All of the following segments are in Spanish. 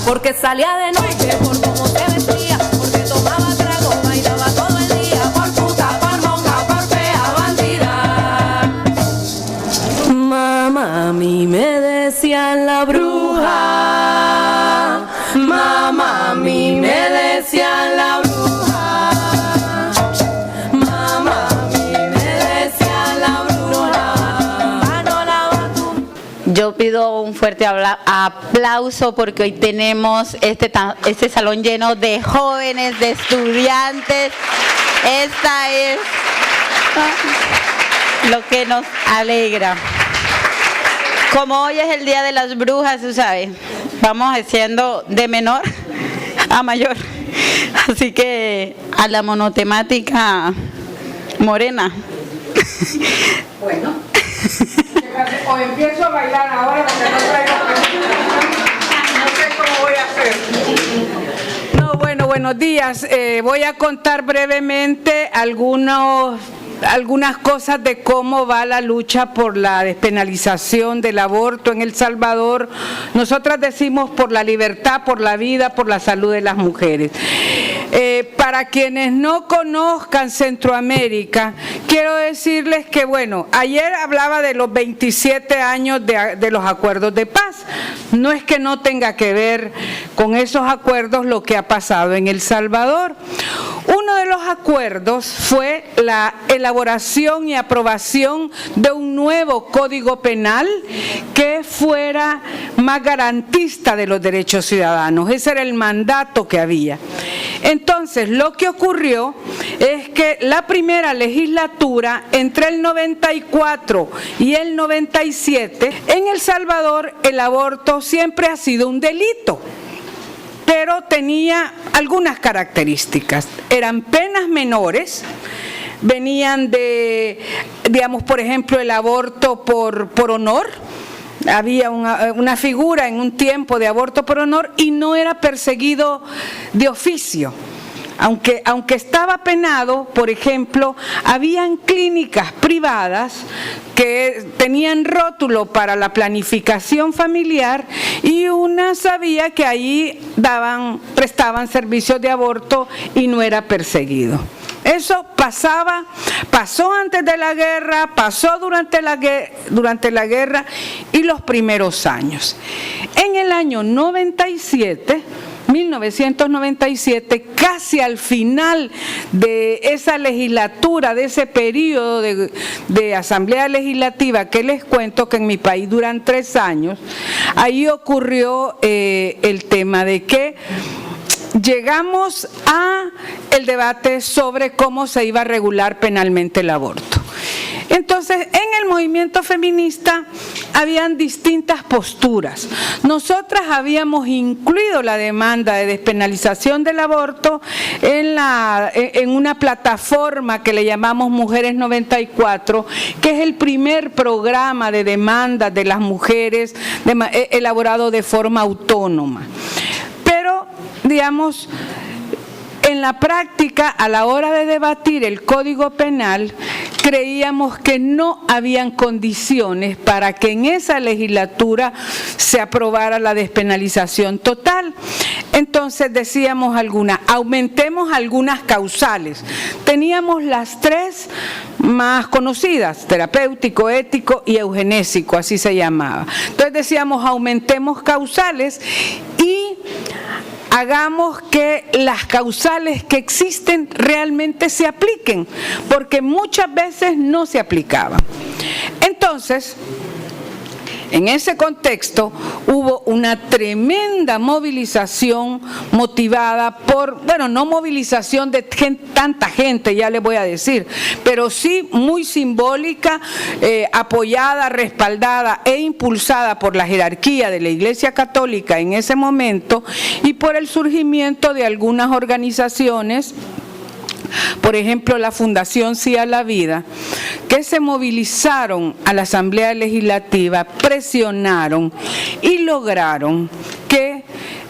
porque salía de noche por cómo se vestía, porque tomaba trago, bailaba todo el día, por puta, por monja, por fea bandida. Mamá, a mí me decían la bruja, mamá, a mí me decían la bruja. Yo pido un fuerte aplauso porque hoy tenemos este salón lleno de jóvenes, de estudiantes. Esta es lo que nos alegra. Como hoy es el Día de las Brujas, tú sabes, vamos haciendo de menor a mayor. Así que a la monotemática morena. Bueno. O empiezo a bailar ahora porque no traigo, no sé cómo voy a hacer. No, bueno, buenos días. Voy a contar brevemente algunas cosas de cómo va la lucha por la despenalización del aborto en El Salvador. Nosotras decimos por la libertad, por la vida, por la salud de las mujeres. Para quienes no conozcan Centroamérica, quiero decirles que, bueno, ayer hablaba de los 27 años de los acuerdos de paz. No es que no tenga que ver con esos acuerdos lo que ha pasado en El Salvador. Uno de los acuerdos fue la elaboración y aprobación de un nuevo código penal que fuera más garantista de los derechos ciudadanos. Ese era el mandato que había. Entonces, lo que ocurrió es que la primera legislatura, entre el 94 y el 97, en El Salvador el aborto siempre ha sido un delito, pero tenía algunas características. Eran penas menores, venían de, digamos, por ejemplo, el aborto por honor. Había una figura en un tiempo de aborto por honor y no era perseguido de oficio. Aunque estaba penado, por ejemplo, habían clínicas privadas que tenían rótulo para la planificación familiar y una sabía que ahí prestaban servicios de aborto y no era perseguido. Eso pasó antes de la guerra, pasó durante la guerra y los primeros años. En el año 1997, casi al final de esa legislatura, de ese periodo de asamblea legislativa, que les cuento que en mi país duran 3 años, ahí ocurrió el tema de que llegamos a el debate sobre cómo se iba a regular penalmente el aborto. Entonces, en el movimiento feminista habían distintas posturas. Nosotras habíamos incluido la demanda de despenalización del aborto en una plataforma que le llamamos Mujeres 94, que es el primer programa de demanda de las mujeres elaborado de forma autónoma. Pero, digamos, en la práctica, a la hora de debatir el Código Penal, creíamos que no habían condiciones para que en esa legislatura se aprobara la despenalización total. Entonces decíamos aumentemos algunas causales. Teníamos las 3 más conocidas, terapéutico, ético y eugenésico, así se llamaba. Entonces decíamos, aumentemos causales y hagamos que las causales que existen realmente se apliquen, porque muchas veces no se aplicaban. Entonces, en ese contexto hubo una tremenda movilización motivada por, bueno, no movilización de tanta gente, ya les voy a decir, pero sí muy simbólica, apoyada, respaldada e impulsada por la jerarquía de la Iglesia Católica en ese momento y por el surgimiento de algunas organizaciones, por ejemplo la Fundación Sí a la Vida, que se movilizaron a la Asamblea Legislativa, presionaron y lograron que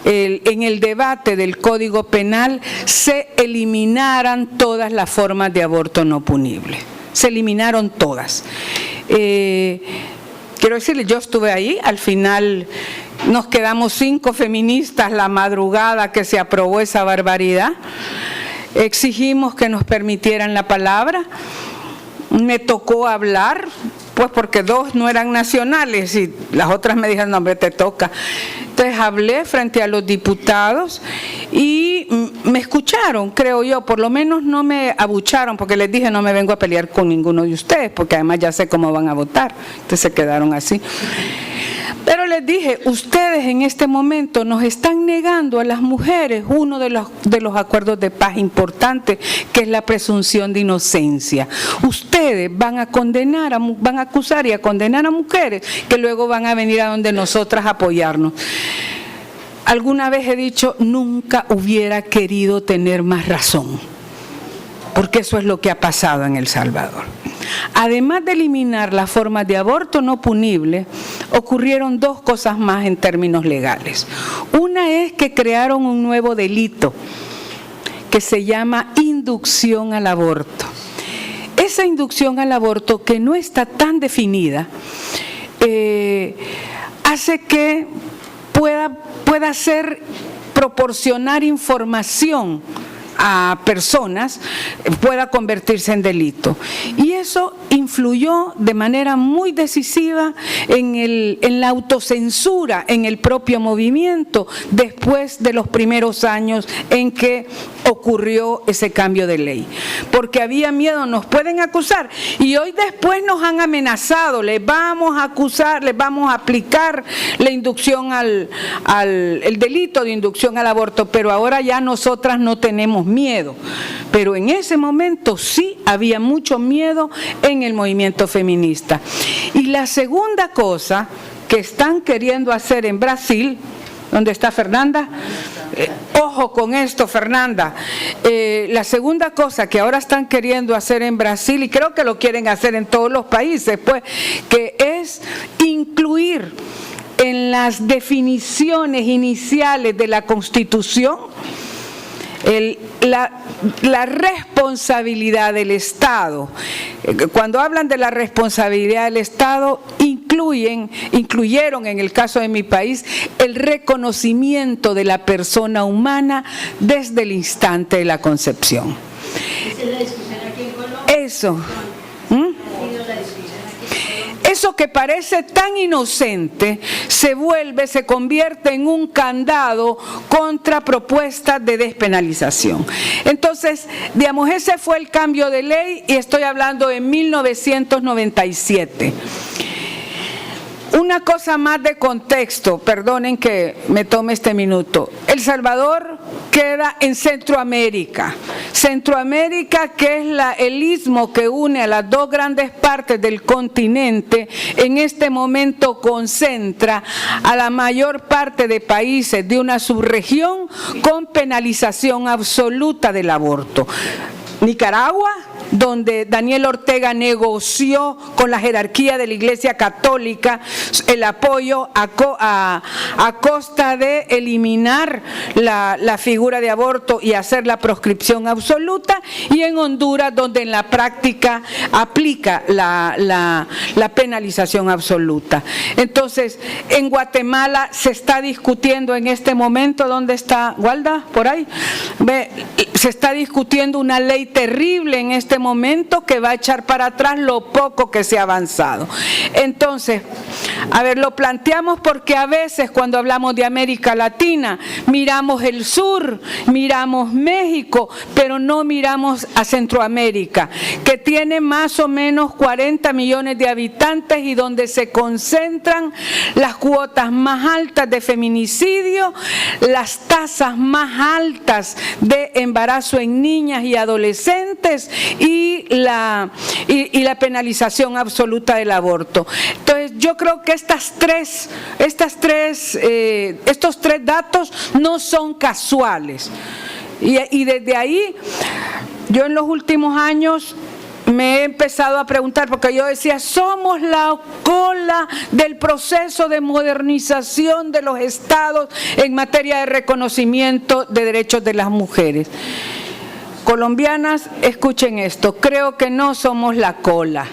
en el debate del Código Penal se eliminaran todas las formas de aborto no punible. Se eliminaron todas. quiero decirle, yo estuve ahí, al final nos quedamos 5 feministas la madrugada que se aprobó esa barbaridad. Exigimos que nos permitieran la palabra. Me tocó hablar, pues porque 2 no eran nacionales y las otras me dijeron, no, hombre, te toca. Entonces hablé frente a los diputados y me escucharon, creo yo, por lo menos no me abucharon, porque les dije no me vengo a pelear con ninguno de ustedes, porque además ya sé cómo van a votar. Entonces se quedaron así. Pero les dije, ustedes en este momento nos están negando a las mujeres uno de los acuerdos de paz importantes, que es la presunción de inocencia. Ustedes van a acusar y a condenar a mujeres que luego van a venir a donde nosotras a apoyarnos. Alguna vez he dicho, nunca hubiera querido tener más razón, porque eso es lo que ha pasado en El Salvador. Además de eliminar las formas de aborto no punible, ocurrieron 2 cosas más en términos legales. Una es que crearon un nuevo delito que se llama inducción al aborto. Esa inducción al aborto, que no está tan definida, hace que pueda ser proporcionar información a personas, pueda convertirse en delito. Y eso influyó de manera muy decisiva en la autocensura en el propio movimiento después de los primeros años en que ocurrió ese cambio de ley. Porque había miedo, nos pueden acusar, y hoy después nos han amenazado, les vamos a acusar, les vamos a aplicar la inducción el delito de inducción al aborto, pero ahora ya nosotras no tenemos miedo. Pero en ese momento sí había mucho miedo en el movimiento feminista. Y la segunda cosa que están queriendo hacer en Brasil, ¿dónde está Fernanda? Ojo con esto, Fernanda. La segunda cosa que ahora están queriendo hacer en Brasil, y creo que lo quieren hacer en todos los países, pues, que es incluir en las definiciones iniciales de la Constitución la responsabilidad del Estado. Cuando hablan de la responsabilidad del Estado, incluyeron en el caso de mi país el reconocimiento de la persona humana desde el instante de la concepción. Eso. Eso que parece tan inocente se convierte en un candado contra propuestas de despenalización. Entonces, digamos, ese fue el cambio de ley, y estoy hablando de 1997. Una cosa más de contexto, perdonen que me tome este minuto. El Salvador queda en Centroamérica. Centroamérica, que es el istmo que une a las 2 grandes partes del continente, en este momento concentra a la mayor parte de países de una subregión con penalización absoluta del aborto. Nicaragua, donde Daniel Ortega negoció con la jerarquía de la Iglesia Católica el apoyo a costa de eliminar la figura de aborto y hacer la proscripción absoluta, y en Honduras, donde en la práctica aplica la penalización absoluta. Entonces, en Guatemala se está discutiendo en este momento, ¿dónde está Walda? Por ahí. Se está discutiendo una ley terrible en este momento que va a echar para atrás lo poco que se ha avanzado. Entonces, a ver, lo planteamos porque a veces cuando hablamos de América Latina miramos el sur, miramos México, pero no miramos a Centroamérica, que tiene más o menos 40 millones de habitantes y donde se concentran las cuotas más altas de feminicidio, las tasas más altas de embarazo en niñas y adolescentes y la penalización absoluta del aborto. Entonces, yo creo que estos tres datos no son casuales. Y desde ahí, yo en los últimos años me he empezado a preguntar, porque yo decía, somos la cola del proceso de modernización de los estados en materia de reconocimiento de derechos de las mujeres. colombianas, escuchen esto, creo que no somos la cola.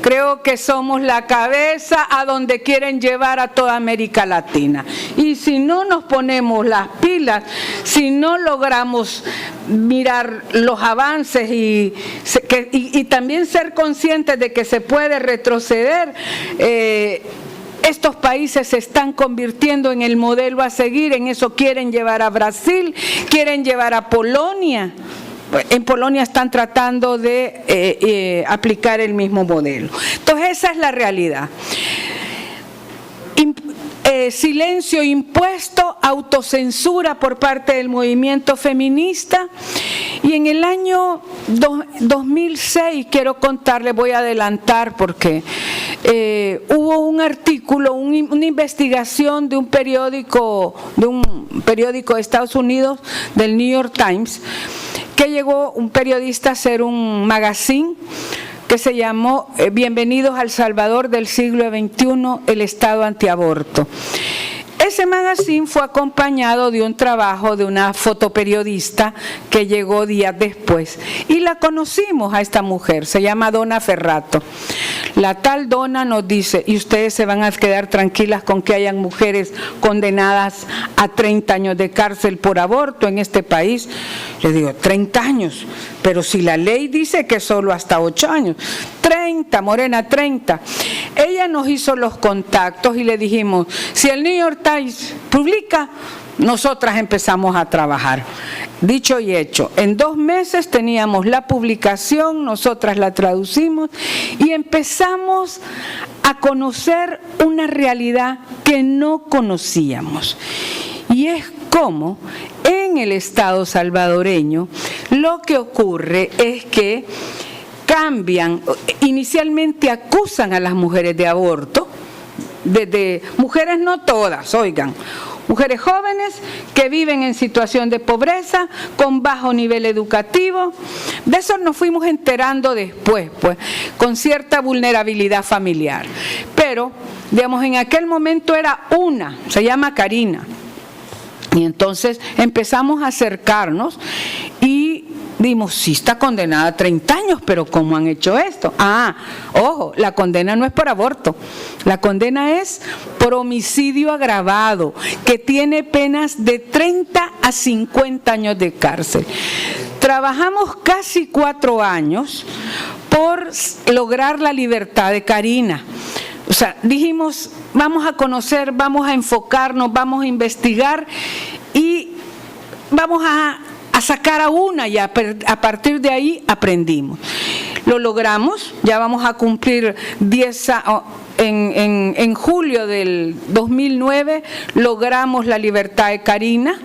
Creo que somos la cabeza a donde quieren llevar a toda América Latina. Y si no nos ponemos las pilas, si no logramos mirar los avances y también ser conscientes de que se puede retroceder, estos países se están convirtiendo en el modelo a seguir. En eso quieren llevar a Brasil, quieren llevar a Polonia. En Polonia están tratando de aplicar el mismo modelo. Entonces esa es la realidad. Silencio impuesto, autocensura por parte del movimiento feminista. Y en el año 2006, quiero contarles, voy a adelantar porque hubo un artículo, una investigación de un periódico de Estados Unidos, del New York Times, que llegó un periodista a hacer un magazine que se llamó Bienvenidos al Salvador del siglo XXI, el Estado antiaborto. Ese magazine fue acompañado de un trabajo de una fotoperiodista que llegó días después. Y la conocimos a esta mujer, se llama Donna Ferrato. La tal Donna nos dice, y ustedes se van a quedar tranquilas con que hayan mujeres condenadas a 30 años de cárcel por aborto en este país. Le digo, 30 años, pero si la ley dice que solo hasta 8 años. 30, Morena, 30. Ella nos hizo los contactos y le dijimos, si el New York Times publica, nosotras empezamos a trabajar. Dicho y hecho, en 2 meses teníamos la publicación, nosotras la traducimos y empezamos a conocer una realidad que no conocíamos. Y es como en el Estado salvadoreño lo que ocurre es que cambian, inicialmente acusan a las mujeres de aborto, desde mujeres no todas, oigan, mujeres jóvenes que viven en situación de pobreza, con bajo nivel educativo. De eso nos fuimos enterando después, pues, con cierta vulnerabilidad familiar. Pero, digamos, en aquel momento era una, se llama Karina. Y entonces empezamos a acercarnos y dimos, sí está condenada a 30 años, pero ¿cómo han hecho esto? Ojo, la condena no es por aborto, la condena es por homicidio agravado, que tiene penas de 30 a 50 años de cárcel. Trabajamos casi 4 años por lograr la libertad de Karina. O sea, dijimos, vamos a conocer, vamos a enfocarnos, vamos a investigar y vamos a sacar a una y a partir de ahí aprendimos. Lo logramos, ya vamos a cumplir 10 años. En julio del 2009 logramos la libertad de Karina.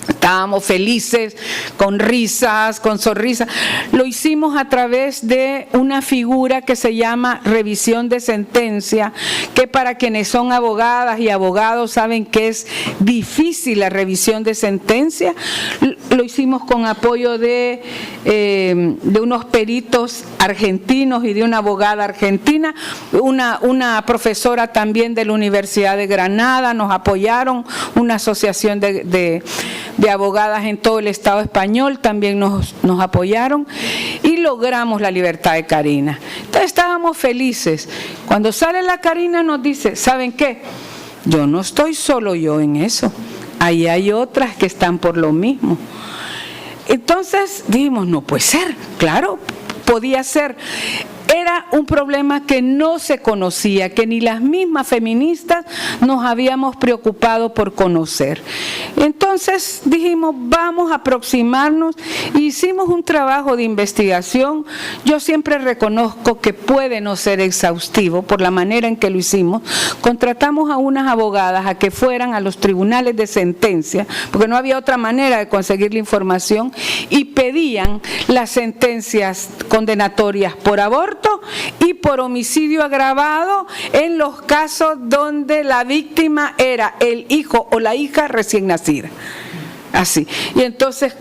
Estábamos felices, con risas, con sonrisas. Lo hicimos a través de una figura que se llama revisión de sentencia, que para quienes son abogadas y abogados saben que es difícil la revisión de sentencia. Lo hicimos con apoyo de unos peritos argentinos y de una abogada argentina, una profesora también de la Universidad de Granada, nos apoyaron, una asociación de abogadas en todo el Estado español también nos apoyaron y logramos la libertad de Karina. Entonces estábamos felices. Cuando sale la Karina nos dice, ¿saben qué? Yo no estoy solo yo en eso, ahí hay otras que están por lo mismo. Entonces dijimos, no puede ser, claro, podía ser. Era un problema que no se conocía, que ni las mismas feministas nos habíamos preocupado por conocer. Entonces dijimos, vamos a aproximarnos, e hicimos un trabajo de investigación. Yo siempre reconozco que puede no ser exhaustivo por la manera en que lo hicimos. Contratamos a unas abogadas a que fueran a los tribunales de sentencia, porque no había otra manera de conseguir la información, y pedían las sentencias condenatorias por aborto y por homicidio agravado en los casos donde la víctima era el hijo o la hija recién nacida. Así. Y entonces,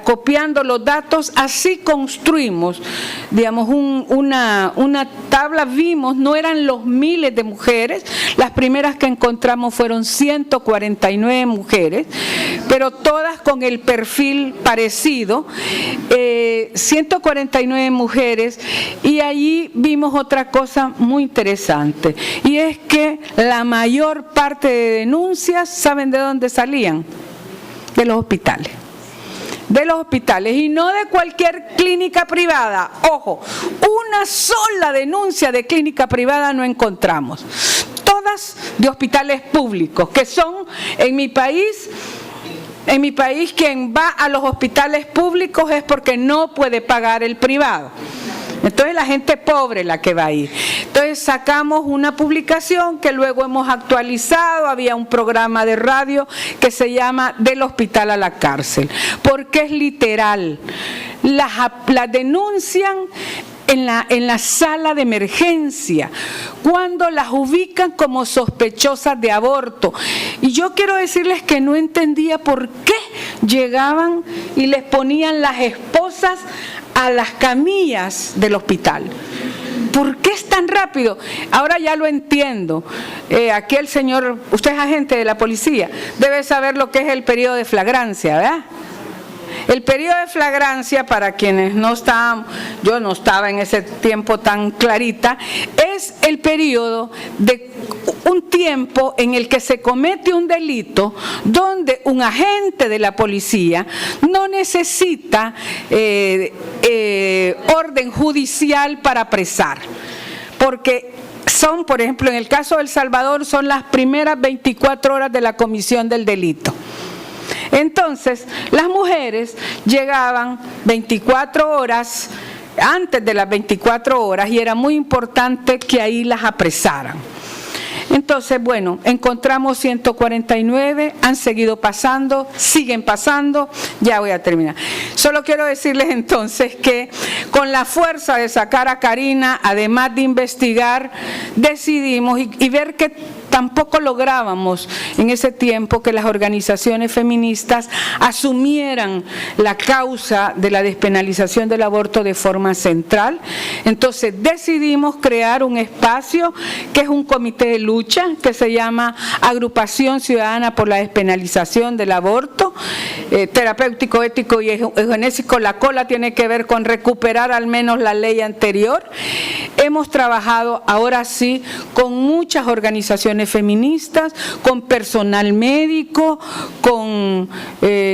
copiando los datos, así construimos, digamos, una tabla. Vimos, no eran los miles de mujeres, las primeras que encontramos fueron 149 mujeres, pero todas con el perfil parecido, 149 mujeres, y allí vimos otra cosa muy interesante, y es que la mayor parte de denuncias, ¿saben de dónde salían? De los hospitales. De los hospitales, y no de cualquier clínica privada. Ojo, una sola denuncia de clínica privada no encontramos. Todas de hospitales públicos, que son en mi país, quien va a los hospitales públicos es porque no puede pagar el privado. Entonces la gente pobre la que va a ir. Entonces sacamos una publicación que luego hemos actualizado, había un programa de radio que se llama Del Hospital a la Cárcel, porque es literal. Las denuncian en la sala de emergencia, cuando las ubican como sospechosas de aborto. Y yo quiero decirles que no entendía por qué llegaban y les ponían las esposas a las camillas del hospital. ¿Por qué es tan rápido? Ahora ya lo entiendo. Aquí el señor, usted es agente de la policía, debe saber lo que es el periodo de flagrancia, ¿verdad? El periodo de flagrancia, para quienes no estaban, yo no estaba en ese tiempo tan clarita, es el periodo de un tiempo en el que se comete un delito donde un agente de la policía no necesita orden judicial para apresar, porque son, por ejemplo, en el caso de El Salvador, son las primeras 24 horas de la comisión del delito. Entonces, las mujeres llegaban 24 horas, antes de las 24 horas, y era muy importante que ahí las apresaran. Entonces, bueno, encontramos 149, han seguido pasando, siguen pasando, ya voy a terminar. Solo quiero decirles entonces que con la fuerza de sacar a Karina, además de investigar, decidimos y ver que tampoco lográbamos en ese tiempo que las organizaciones feministas asumieran la causa de la despenalización del aborto de forma central. Entonces decidimos crear un espacio que es un comité de lucha que se llama Agrupación Ciudadana por la Despenalización del Aborto, terapéutico, ético y eugenésico. La cola tiene que ver con recuperar al menos la ley anterior. Hemos trabajado ahora sí con muchas organizaciones feministas, con personal médico, con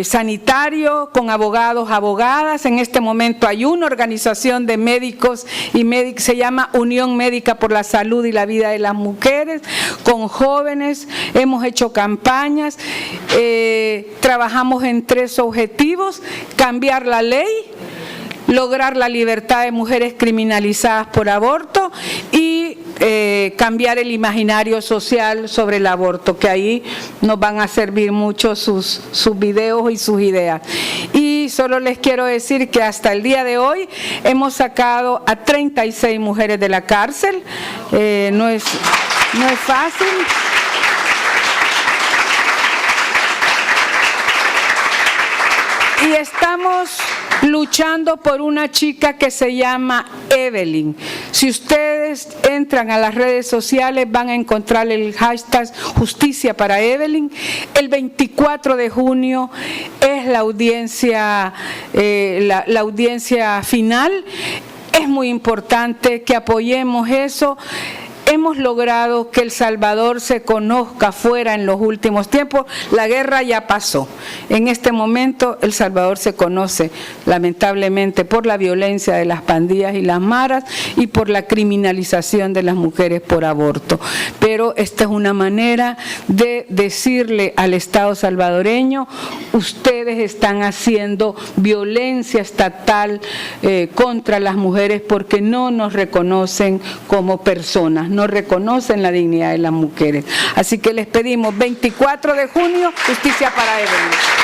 sanitario, con abogados, abogadas. En este momento hay una organización de médicos y se llama Unión Médica por la Salud y la Vida de las Mujeres, con jóvenes, hemos hecho campañas, trabajamos en 3 objetivos: cambiar la ley, lograr la libertad de mujeres criminalizadas por aborto y cambiar el imaginario social sobre el aborto, que ahí nos van a servir mucho sus videos y sus ideas. Y solo les quiero decir que hasta el día de hoy hemos sacado a 36 mujeres de la cárcel, no es fácil. Y estamos luchando por una chica que se llama Evelyn. Si ustedes entran a las redes sociales van a encontrar el hashtag Justicia para Evelyn. El 24 de junio es la audiencia, la audiencia final. Es muy importante que apoyemos eso. Hemos logrado que El Salvador se conozca fuera en los últimos tiempos. La guerra ya pasó. En este momento El Salvador se conoce lamentablemente por la violencia de las pandillas y las maras y por la criminalización de las mujeres por aborto. Pero esta es una manera de decirle al Estado salvadoreño: ustedes están haciendo violencia estatal contra las mujeres porque no nos reconocen como personas, no reconocen la dignidad de las mujeres. Así que les pedimos 24 de junio, justicia para Evelyn.